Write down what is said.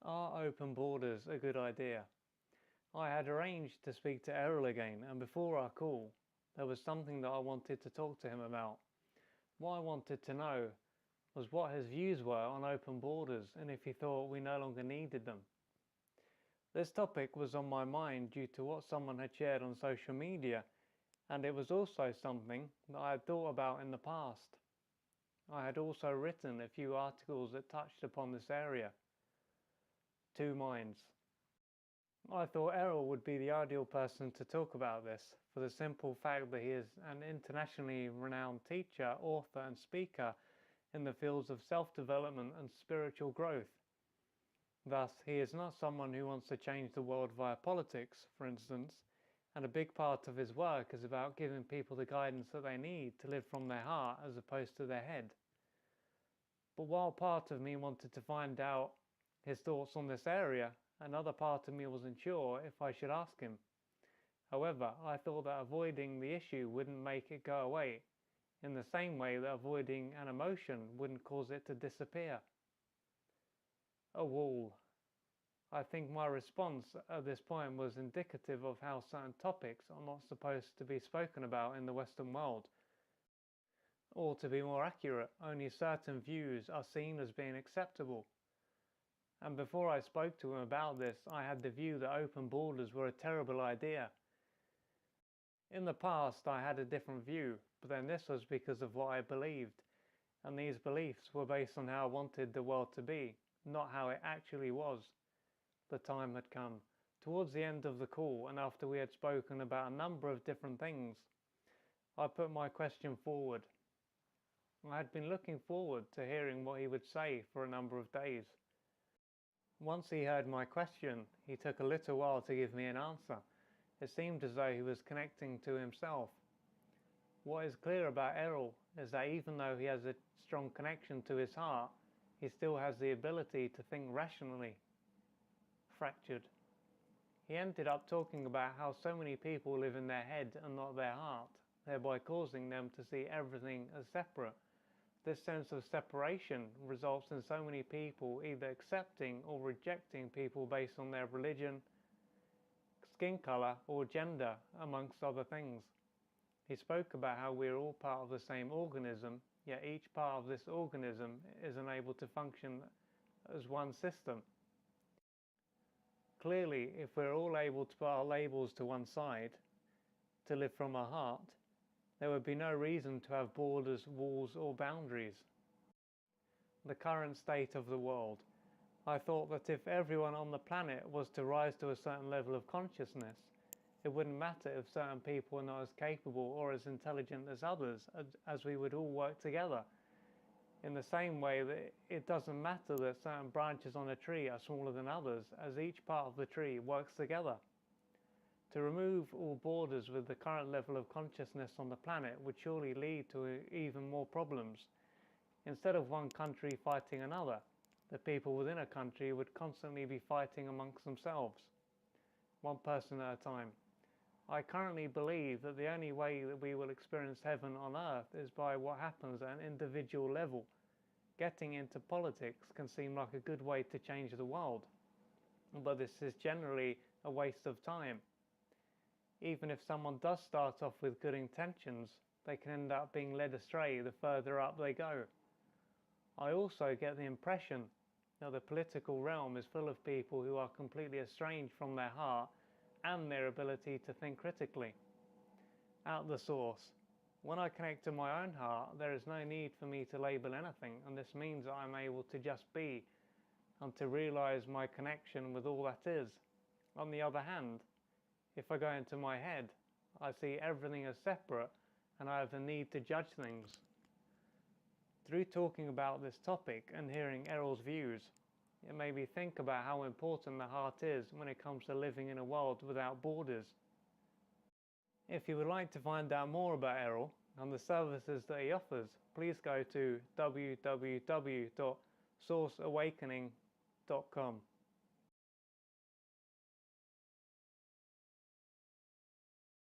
Are open borders a good idea? I had arranged to speak to Errol again, and before our call, there was something that I wanted to talk to him about. What I wanted to know was what his views were on open borders and if he thought we no longer needed them. This topic was on my mind due to what someone had shared on social media, and it was also something that I had thought about in the past. I had also written a few articles that touched upon this area. Two minds. I thought Errol would be the ideal person to talk about this, for the simple fact that he is an internationally renowned teacher, author and speaker in the fields of self-development and spiritual growth. Thus, he is not someone who wants to change the world via politics, for instance, and a big part of his work is about giving people the guidance that they need to live from their heart as opposed to their head. But while part of me wanted to find out his thoughts on this area, another part of me wasn't sure if I should ask him. However, I thought that avoiding the issue wouldn't make it go away, in the same way that avoiding an emotion wouldn't cause it to disappear. A wall. I think my response at this point was indicative of how certain topics are not supposed to be spoken about in the Western world. Or to be more accurate, only certain views are seen as being acceptable. And before I spoke to him about this, I had the view that open borders were a terrible idea. In the past, I had a different view, but then this was because of what I believed, and these beliefs were based on how I wanted the world to be, not how it actually was. The time had come. Towards the end of the call, and after we had spoken about a number of different things, I put my question forward. I had been looking forward to hearing what he would say for a number of days. Once he heard my question, he took a little while to give me an answer. It seemed as though he was connecting to himself. What is clear about Errol is that even though he has a strong connection to his heart, he still has the ability to think rationally. Fractured. He ended up talking about how so many people live in their head and not their heart, thereby causing them to see everything as separate. This sense of separation results in so many people either accepting or rejecting people based on their religion, skin color or gender, amongst other things. He spoke about how we are all part of the same organism, yet each part of this organism is unable to function as one system. Clearly, if we're all able to put our labels to one side, to live from our heart, there would be no reason to have borders, walls or boundaries. The current state of the world. I thought that if everyone on the planet was to rise to a certain level of consciousness, it wouldn't matter if certain people were not as capable or as intelligent as others, as we would all work together. In the same way that it doesn't matter that certain branches on a tree are smaller than others, as each part of the tree works together. To remove all borders with the current level of consciousness on the planet would surely lead to even more problems. Instead of one country fighting another, the people within a country would constantly be fighting amongst themselves, one person at a time. I currently believe that the only way that we will experience heaven on earth is by what happens at an individual level. Getting into politics can seem like a good way to change the world, but this is generally a waste of time. Even if someone does start off with good intentions, they can end up being led astray the further up they go. I also get the impression that the political realm is full of people who are completely estranged from their heart and their ability to think critically. At the source. When I connect to my own heart, there is no need for me to label anything, and this means that I'm able to just be and to realize my connection with all that is. On the other hand, if I go into my head, I see everything as separate and I have the need to judge things. Through talking about this topic and hearing Errol's views, it made me think about how important the heart is when it comes to living in a world without borders. If you would like to find out more about Errol and the services that he offers, please go to www.sourceawakening.com.